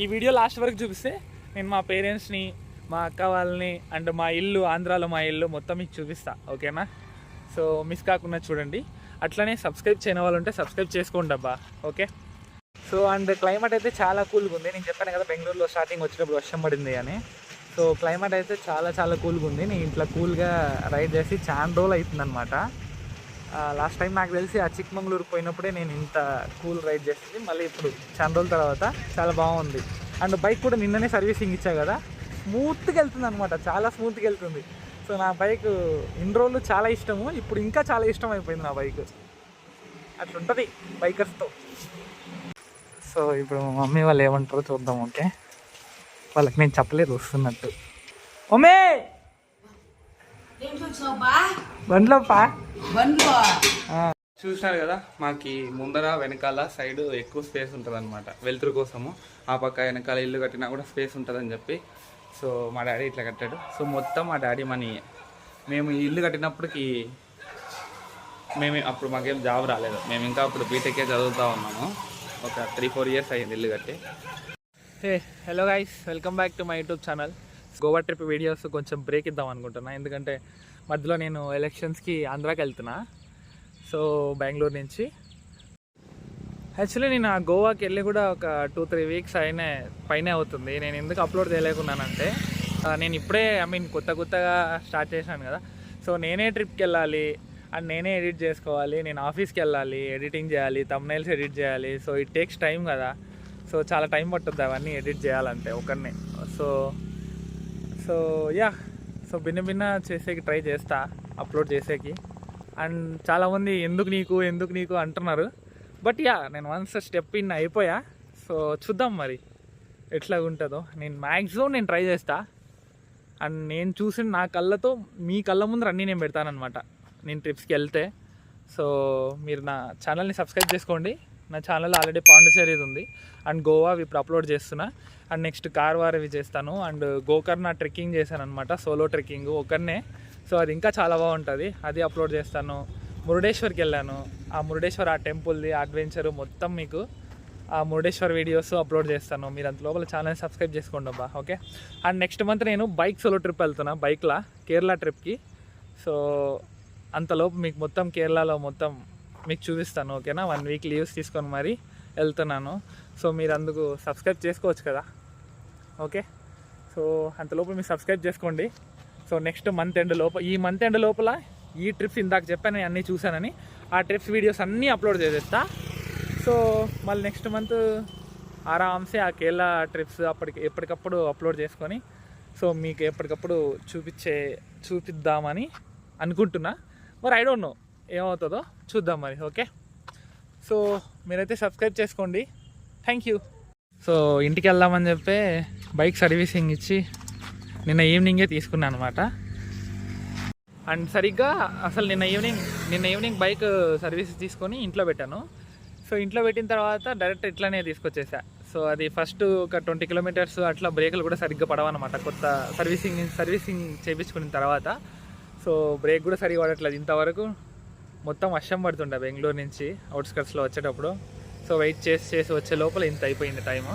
ఈ video last వరకు చూపిస్తే నేను మా పేరెంట్స్ని, మా అక్క వాళ్ళని అండ్ మా ఇల్లు, ఆంధ్రాలో మా ఇల్లు మొత్తం మీకు చూపిస్తా. ఓకేనా? సో మిస్ కాకుండా చూడండి. అట్లనే సబ్స్క్రైబ్ చేయని వాళ్ళు ఉంటే సబ్స్క్రైబ్ చేసుకోండి అబ్బా. ఓకే. సో అండ్ క్లైమేట్ అయితే చాలా కూల్గా ఉంది. నేను చెప్పాను కదా బెంగళూరులో స్టార్టింగ్ వచ్చినప్పుడు వర్షం పడింది అని. సో క్లైమేట్ అయితే చాలా కూల్గా ఉంది. నేను ఇట్లా కూల్గా రైడ్ చేసి చాలా రోజులు అవుతుంది అనమాట. లాస్ట్ టైం నాకు తెలిసి ఆ చిక్మంగళూరు పోయినప్పుడే నేను ఇంత కూల్ రైడ్ చేసింది. మళ్ళీ ఇప్పుడు చాలా రోజుల తర్వాత చాలా బాగుంది. అండ్ బైక్ కూడా నిన్ననే సర్వీసింగ్ ఇచ్చా కదా, స్మూత్గా వెళ్తుంది అనమాట, చాలా స్మూత్గా వెళ్తుంది. సో నా బైక్ ఇన్ని రోజులు చాలా ఇష్టము, ఇప్పుడు ఇంకా చాలా ఇష్టం అయిపోయింది నా బైక్. అట్లుంటుంది బైకర్స్తో. సో ఇప్పుడు మా మమ్మీ వాళ్ళు ఏమంటారో చూద్దాం. ఓకే, వాళ్ళకి నేను చెప్పలేదు వస్తున్నట్టు. మమ్మీ బండ్లోపా చూసినారు కదా, మాకు ముందర వెనకాల సైడ్ ఎక్కువ స్పేస్ ఉంటుంది అనమాట వెలుతురు కోసము. ఆ పక్క వెనకాల ఇల్లు కట్టినా కూడా స్పేస్ ఉంటుందని చెప్పి సో మా డాడీ ఇట్లా కట్టాడు. సో మొత్తం మా డాడీ మనీ. మేము ఈ ఇల్లు కట్టినప్పటికి అప్పుడు మాకేం జాబ్ రాలేదు, మేము ఇంకా అప్పుడు బీటెక్కే చదువుతూ ఉన్నాము. ఒక 3-4 ఇయర్స్ అయ్యింది ఇల్లు కట్టి. Hello guys, welcome back to my YouTube channel. Goa trip videos కొంచెం బ్రేక్ ఇద్దాం అనుకుంటున్నా, ఎందుకంటే మధ్యలో నేను ఎలక్షన్స్కి ఆంధ్రాకి వెళ్తున్నా. సో బెంగళూరు నుంచి యాక్చువల్లీ నేను ఆ గోవాకి వెళ్ళి కూడా ఒక 2-3 వీక్స్ పైనే అవుతుంది. నేను ఎందుకు అప్లోడ్ చేయలేకున్నానంటే నేను ఇప్పుడే కొత్తగా స్టార్ట్ చేశాను కదా. సో నేనే ట్రిప్కి వెళ్ళాలి అండ్ నేనే ఎడిట్ చేసుకోవాలి, నేను ఆఫీస్కి వెళ్ళాలి, ఎడిటింగ్ చేయాలి, థంబ్నెయిల్స్ ఎడిట్ చేయాలి. సో ఇట్ టేక్స్ టైం కదా. సో చాలా టైం పట్టుద్ది అవన్నీ ఎడిట్ చేయాలంటే ఒకరినే. సో యా, సో భిన్న చేసేకి ట్రై చేస్తా, అప్లోడ్ చేసేకి. అండ్ చాలామంది ఎందుకు నీకు అంటున్నారు. బట్ యా, నేను వన్స్ స్టెప్ ఇన్ అయిపోయా. సో చూద్దాం మరి ఎట్లా ఉంటుందో. నేను మ్యాక్సిమం నేను ట్రై చేస్తా. అండ్ నేను చూసిన నా కళ్ళతో మీ కళ్ళ ముందర అన్నీ నేను పెడతానమాట నేను ట్రిప్స్కి వెళ్తే. సో మీరు నా ఛానల్ని సబ్స్క్రైబ్ చేసుకోండి. నా ఛానల్ ఆల్రెడీ పాండిచేరి ఉంది అండ్ గోవా ఇప్పుడు అప్లోడ్ చేస్తున్నా. అండ్ నెక్స్ట్ కార్వార్ ఇవి చేస్తాను. అండ్ గోకర్ణ ట్రెక్కింగ్ చేశాను అనమాట, సోలో ట్రెక్కింగ్ ఒకరినే. సో అది ఇంకా చాలా బాగుంటుంది, అది అప్లోడ్ చేస్తాను. మురుడేశ్వర్కి వెళ్ళాను, ఆ మురుడేశ్వర్ ఆ టెంపుల్ది అడ్వెంచరు మొత్తం మీకు ఆ మురుడేశ్వర్ వీడియోస్ అప్లోడ్ చేస్తాను. మీరు అంత లోపల ఛానల్ సబ్స్క్రైబ్ చేసుకోండి అబ్బా. ఓకే. అండ్ నెక్స్ట్ మంత్ నేను బైక్ సోలో ట్రిప్ వెళ్తున్నా, బైక్లా కేరళ ట్రిప్కి. సో అంతలోపు మీకు మొత్తం కేరళలో మొత్తం మీకు చూపిస్తాను. ఓకేనా? 1 వీక్ లీవ్స్ తీసుకొని మరి వెళ్తున్నాను. సో మీరు అందుకు సబ్స్క్రైబ్ చేసుకోవచ్చు కదా. ఓకే. సో అంతలోపు మీరు సబ్స్క్రైబ్ చేసుకోండి. సో నెక్స్ట్ మంత్ ఎండ్ లోపల ఈ ట్రిప్స్ ఇందాక చెప్పాను అన్నీ చూశానని, ఆ ట్రిప్స్ వీడియోస్ అన్నీ అప్లోడ్ చేసేస్తా. సో మళ్ళీ నెక్స్ట్ మంత్ ఆరామ్సే ఆ కేరళ ట్రిప్స్ ఎప్పటికప్పుడు అప్లోడ్ చేసుకొని సో మీకు ఎప్పటికప్పుడు చూపిద్దామని అనుకుంటున్నా. మరి ఐ డోంట్ నో ఏమవుతుందో చూద్దాం మరి. ఓకే. సో మీరైతే సబ్స్క్రైబ్ చేసుకోండి. Thank you. సో ఇంటికి వెళ్దామని చెప్పి బైక్ సర్వీసింగ్ ఇచ్చి నిన్న ఈవినింగే తీసుకున్నాను అనమాట. అండ్ సరిగ్గా అసలు నిన్న ఈవినింగ్ బైక్ సర్వీస్ తీసుకొని ఇంట్లో పెట్టాను. సో ఇంట్లో పెట్టిన తర్వాత డైరెక్ట్ ఇట్లానే తీసుకొచ్చేసా. సో అది ఫస్ట్ ఒక 20 కిలోమీటర్స్ అట్లా బ్రేకులు కూడా సరిగ్గా పడవన్నమాట. కొత్త సర్వీసింగ్ చేయించుకున్న తర్వాత సో బ్రేక్ కూడా సరిగ్గా పడట్లేదు. ఇంతవరకు మొత్తం వర్షం పడుతుండే బెంగళూరు నుంచి అవుట్స్కట్స్లో వచ్చేటప్పుడు. సో వెయిట్ చేసి వచ్చే లోపల ఇంత అయిపోయింది టైము.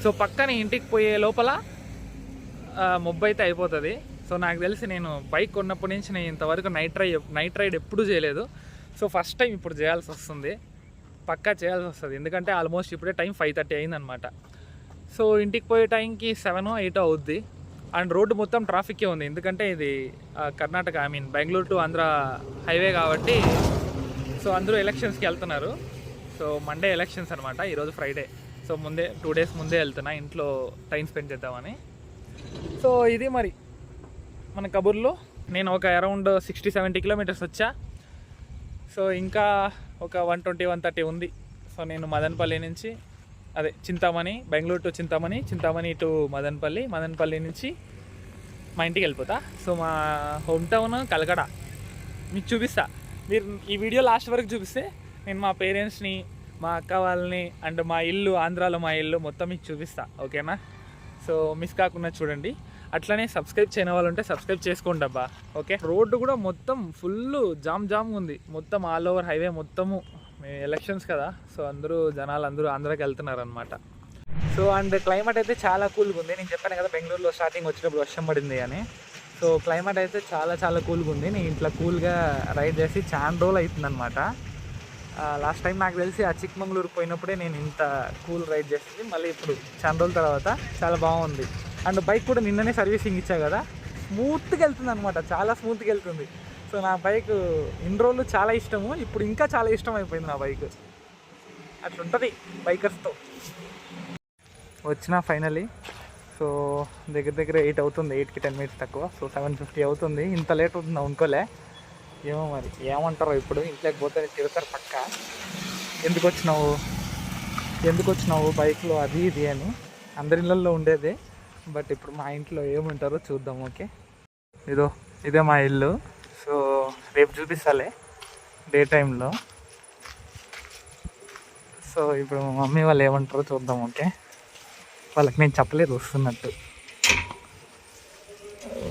సో పక్కన ఇంటికి పోయే లోపల మొబ్బు అయితే అయిపోతుంది. సో నాకు తెలిసి నేను బైక్ కొన్నప్పటి నుంచి నేను ఇంతవరకు నైట్ రైడ్ ఎప్పుడూ చేయలేదు. సో ఫస్ట్ టైం ఇప్పుడు చేయాల్సి వస్తుంది, పక్కా చేయాల్సి వస్తుంది. ఎందుకంటే ఆల్మోస్ట్ ఇప్పుడే టైం 5:30 అయిందనమాట. సో ఇంటికి పోయే టైంకి 7-8 అవుద్ది. అండ్ రోడ్డు మొత్తం ట్రాఫిక్కే ఉంది, ఎందుకంటే ఇది కర్ణాటక బెంగళూరు టు ఆంధ్ర హైవే కాబట్టి. సో అందరూ ఎలక్షన్స్కి వెళ్తున్నారు. సో మండే ఎలక్షన్స్ అనమాట, ఈరోజు ఫ్రైడే. సో 2 డేస్ ముందే వెళ్తున్నా ఇంట్లో టైం స్పెండ్ చేద్దామని. సో ఇది మరి మన కబుర్లో. నేను ఒక అరౌండ్ 60-70 కిలోమీటర్స్ వచ్చా. సో ఇంకా ఒక 120-130 ఉంది. సో నేను మదనపల్లి నుంచి చింతామణి, బెంగళూరు టు చింతామణి టు మదనపల్లి నుంచి మా ఇంటికి వెళ్ళిపోతా. సో మా హోమ్ టౌన్ కలకడ మీకు చూపిస్తా. మీరు ఈ వీడియో లాస్ట్ వరకు చూపిస్తే నేను మా పేరెంట్స్ని, మా అక్క వాళ్ళని అండ్ మా ఇల్లు, ఆంధ్రాలో మా ఇల్లు మొత్తం మీకు చూపిస్తా. ఓకేనా? సో మిస్ కాకుండా చూడండి. అట్లనే సబ్స్క్రైబ్ చేయని వాళ్ళు ఉంటే సబ్స్క్రైబ్ చేసుకోండి అబ్బా. ఓకే. రోడ్డు కూడా మొత్తం ఫుల్ జామ్ ఉంది, మొత్తం ఆల్ ఓవర్ హైవే మొత్తము. ఎలక్షన్స్ కదా, సో జనాలు అందరూ ఆంధ్రాకి వెళ్తున్నారు అనమాట. సో అండ్ క్లైమేట్ అయితే చాలా కూల్గా ఉంది. నేను చెప్పాను కదా బెంగళూరులో స్టార్టింగ్ వచ్చేటప్పుడు వర్షం పడింది అని. సో క్లైమేట్ అయితే చాలా చాలా కూల్గా ఉంది. నేను ఇట్లా కూల్గా రైడ్ చేసి చాలా రోజులు అవుతుందన్నమాట. లాస్ట్ టైం నాకు తెలిసి ఆ చిక్మంగళూరు పోయినప్పుడే నేను ఇంత కూల్ రైడ్ చేసింది. మళ్ళీ ఇప్పుడు చాలా రోజుల తర్వాత చాలా బాగుంది. అండ్ బైక్ కూడా నిన్ననే సర్వీసింగ్ ఇచ్చా కదా, స్మూత్గా వెళ్తుంది అనమాట, చాలా స్మూత్గా వెళ్తుంది. సో నా బైక్ ఇన్ని రోజులు చాలా ఇష్టము, ఇప్పుడు ఇంకా చాలా ఇష్టం అయిపోయింది నా బైక్. అట్లుంటుంది బైకర్స్తో. వచ్చిన ఫైనలీ. సో దగ్గర దగ్గర 8 అవుతుంది, 8కి 10 మినిట్స్ తక్కువ. సో 7:50 అవుతుంది. ఇంత లేట్ అవుతుంది అనుకోలే. ఏమో మరి ఏమంటారో ఇప్పుడు. ఇంట్లోకి పోతే తిడతారు పక్క, ఎందుకు వచ్చినావు బైక్లో అది ఇది అని. అందరి ఇళ్ళల్లో ఉండేదే, బట్ ఇప్పుడు మా ఇంట్లో ఏమంటారో చూద్దాం. ఓకే, ఇదే మా ఇల్లు. సో రేపు చూపిస్తాలే డే టైంలో. సో ఇప్పుడు మా మమ్మీ వాళ్ళు ఏమంటారో చూద్దాం. ఓకే, వాళ్ళకి నేను చెప్పలేదు వస్తున్నట్టు.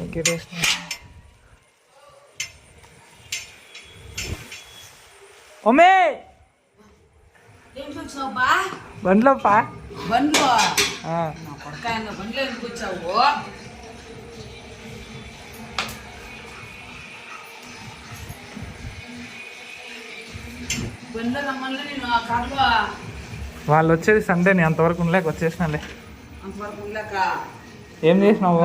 ఓకే మమ్మీ బండ్లో పా బండ్లో వాళ్ళు వచ్చేది సండే, నేను అంతవరకు ఉండలేక వచ్చేసినాలే. ఏం చేసినావు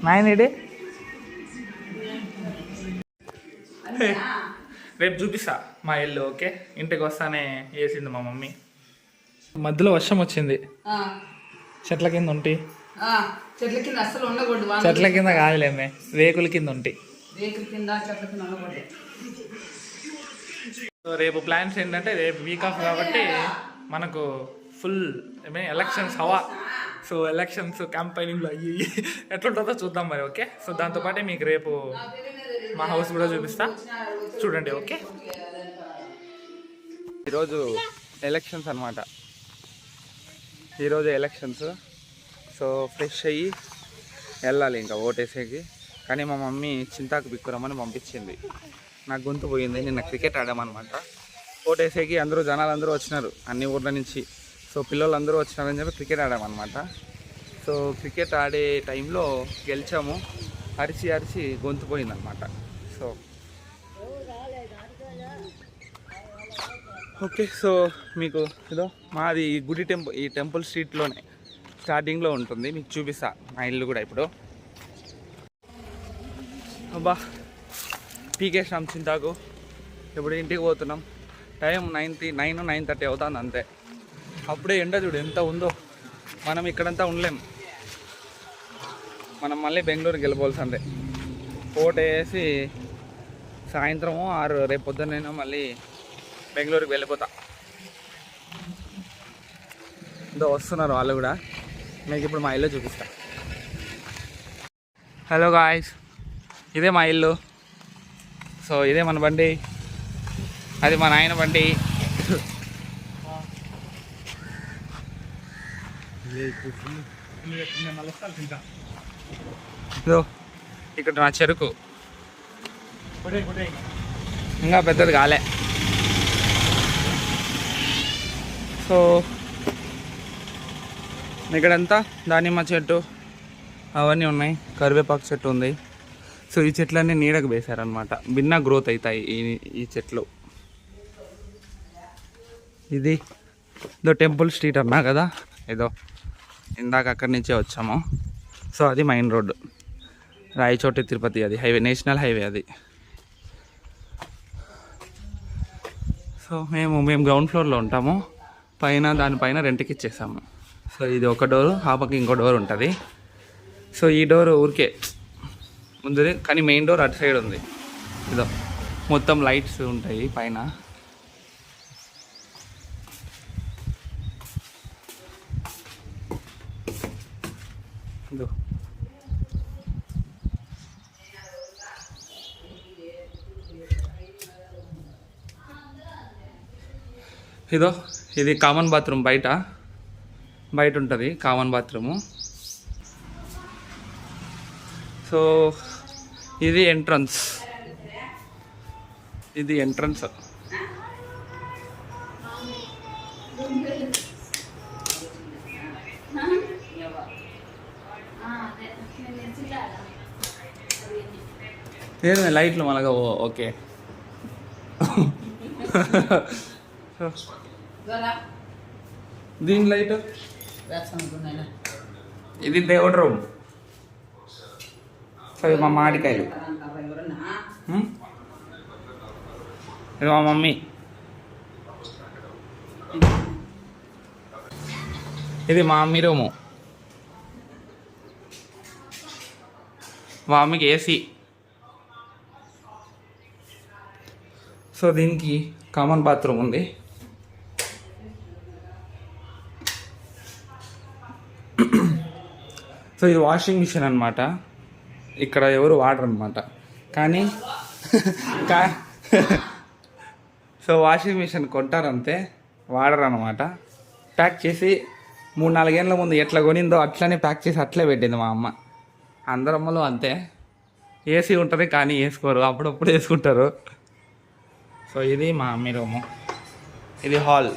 నాయనడి? రేపు చూపిస్తా మా ఇల్లు. ఓకే, ఇంటికి వస్తానే వేసింది మా మమ్మీ. మధ్యలో వర్షం వచ్చింది, చెట్ల కింద ఉంటి. చెట్ల కింద అసలు ఉండకూడదు. చెట్ల కింద కాదులేమే, రేకుల కింద ఉంటి. రేపు ప్లాన్స్ ఏంటంటే, రేపు వీక్ ఆఫ్ కాబట్టి మనకు ఫుల్ ఎలక్షన్స్ హవా. సో ఎలక్షన్స్ క్యాంపైనింగ్లో అయ్యి ఎట్లుంటుందో చూద్దాం మరి. ఓకే, సో దాంతోపాటే మీకు రేపు మా హౌస్ కూడా చూపిస్తా, చూడండి. ఓకే, ఈరోజు ఎలక్షన్స్ అనమాట. ఈరోజు ఎలక్షన్స్. సో ఫ్రెష్ అయ్యి వెళ్ళాలి ఇంకా ఓటేసేకి. కానీ మా మమ్మీ చింతాకు బిక్కురమ్మని పంపించింది. నాకు గొంతు పోయింది. నిన్న క్రికెట్ ఆడామన్నమాట. ఓటేసేకి జనాలు అందరూ వచ్చినారు అన్ని ఊర్ల నుంచి. సో పిల్లలందరూ వచ్చినారని చెప్పి క్రికెట్ ఆడామన్నమాట. సో క్రికెట్ ఆడే టైంలో గెలిచాము. అరిచి గొంతు పోయిందన్నమాట. సో ఓకే, సో మీకు మాది గుడి ఈ టెంపుల్ స్ట్రీట్లోనే స్టార్టింగ్లో ఉంటుంది. మీకు చూపిస్తా మా ఇల్లు కూడా. ఇప్పుడు అబ్బా పీకేసినాం చింతాకు. ఇప్పుడు ఇంటికి పోతున్నాం. టైం 9:30 అవుతుంది అంతే. అప్పుడే ఎండ చూడు ఎంత ఉందో. మనం ఇక్కడంతా ఉండలేం. మనం మళ్ళీ బెంగళూరుకి వెళ్ళిపోవాల్సిందే. ఓటేసి సాయంత్రము 6 రేపు పొద్దున్నైనా మళ్ళీ బెంగళూరుకి వెళ్ళిపోతా. వస్తున్నారు వాళ్ళు కూడా. మీకు ఇప్పుడు మా ఇల్లు చూపిస్తా. హలో గాయ్స్, ఇదే మా ఇల్లు. సో ఇదే మన బండి, అది మా నాయన బండి. ఇక్కడ నా చెరుకు ఇంకా పెద్దది కాలే. సో ఇక్కడంతా దానిమ్మ చెట్టు అవన్నీ ఉన్నాయి, కరివేపాకు చెట్టు ఉంది. సో ఈ చెట్లన్నీ నీడకు వేశారనమాట, భిన్న గ్రోత్ అవుతాయి ఈ చెట్లు. ఇది టెంపుల్ స్ట్రీట్ అన్నా కదా, ఇందాక అక్కడి నుంచే వచ్చాము. సో అది మెయిన్ రోడ్డు, రాయచోటి తిరుపతి, అది హైవే, నేషనల్ హైవే అది. సో మేము గ్రౌండ్ ఫ్లోర్లో ఉంటాము. దానిపైన రెంట్కి ఇచ్చేసాము. సో ఇది ఒక డోరు, ఆ పక్క ఇంకో డోర్ ఉంటుంది. సో ఈ డోర్ ఊరికే ముందుది, కానీ మెయిన్ డోర్ అటు సైడ్ ఉంది. మొత్తం లైట్స్ ఉంటాయి పైన. ఇది కామన్ బాత్రూమ్, బయట ఉంటుంది కామన్ బాత్రూము. సో ఇది ఎంట్రన్స్. ఏంది లైట్లు మళ్ళగా ఓకే. దీని లైట్ ఇది దేవుడు రూమ్. సో ఇది మా మామిడికాయలు, ఇది మా మమ్మీ, ఇది మా మమ్మీ రూము. మా మమ్మీకి ఏసీ. సో దీనికి కామన్ బాత్రూమ్ ఉంది. సో ఇది వాషింగ్ మిషన్ అనమాట. ఇక్కడ ఎవరు వాడరు అనమాట, కానీ సో వాషింగ్ మిషన్ కొంటారంతే, వాడరు అనమాట. ప్యాక్ చేసి 3-4 ఏళ్ళ ముందు ఎట్లా కొనిందో అట్లనే ప్యాక్ చేసి అట్లే పెట్టింది మా అమ్మ. అందరమ్మలు అంతే, ఏసీ ఉంటుంది కానీ వేసుకోరు, అప్పుడప్పుడు వేసుకుంటారు. సో ఇది మా అమ్మ రూము, ఇది హాల్.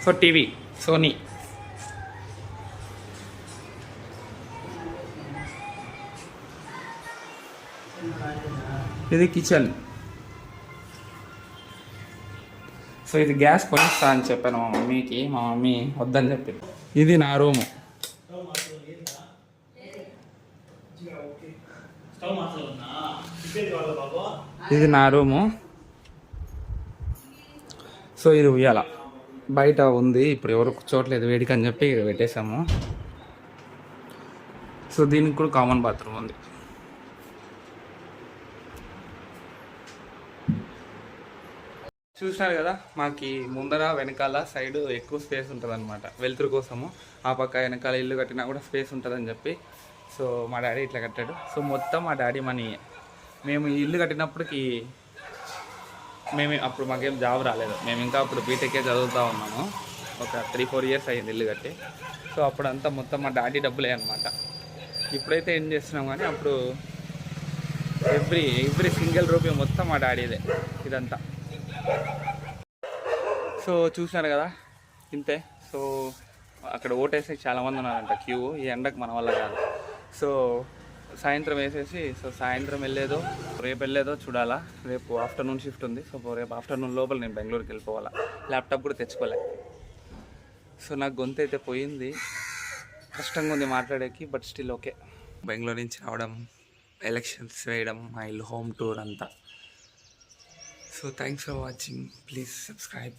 So TV Sony. ఇది కిచెన్. సో ఇది గ్యాస్ కొనిస్తా అని చెప్పాను మా మమ్మీకి, మా మమ్మీ వద్దని చెప్పింది. ఇది నా రూము. ఇది నా రూము. సో ఇది ఉయ్యాల, బయట ఉంది, ఇప్పుడు ఎవరు కూర్చోట్లేదు వేడికి అని చెప్పి ఇక్కడ పెట్టేసాము. సో దీనికి కూడా కామన్ బాత్రూమ్ ఉంది. చూసినారు కదా, మాకు ముందర వెనకాల సైడ్ ఎక్కువ స్పేస్ ఉంటుంది అనమాట వెలుతురు కోసము. ఆ పక్క వెనకాల ఇల్లు కట్టినా కూడా స్పేస్ ఉంటుందని చెప్పి సో మా డాడీ ఇట్లా కట్టాడు. సో మొత్తం మా డాడీ మనీ. మేము ఈ ఇల్లు కట్టినప్పటికి అప్పుడు మాకేం జాబ్ రాలేదు, మేము ఇంకా అప్పుడు బీటెక్కే చదువుతూ ఉన్నాము. ఒక 3-4 ఇయర్స్ అయ్యింది ఇల్లు కట్టి. సో అప్పుడంతా మొత్తం మా డాడీ డబ్బులే అనమాట. ఇప్పుడైతే ఏం చేస్తున్నాం కానీ అప్పుడు ఎవ్రీ సింగిల్ రూపీ మొత్తం మా డాడీదే ఇదంతా. సో చూసినారు కదా ఇంతే. సో అక్కడ ఓటేసి చాలామంది ఉన్నారంట క్యూ. ఈ ఎండకు మన వల్ల కాదు. సో సాయంత్రం వేసేసి, సో సాయంత్రం వెళ్ళేదో రేపు వెళ్ళేదో చూడాలా. రేపు ఆఫ్టర్నూన్ షిఫ్ట్ ఉంది. సో రేపు ఆఫ్టర్నూన్ లోపల నేను బెంగళూరుకి వెళ్ళిపోవాలా. ల్యాప్టాప్ కూడా తెచ్చుకోలే. సో నాకు గొంతు అయితే పోయింది, కష్టంగా ఉంది మాట్లాడేకి, బట్ స్టిల్ ఓకే. బెంగళూరు నుంచి రావడం, ఎలక్షన్స్ వేయడం, మా ఇల్లు హోమ్ టూర్ అంతా. So thanks for watching. Please subscribe.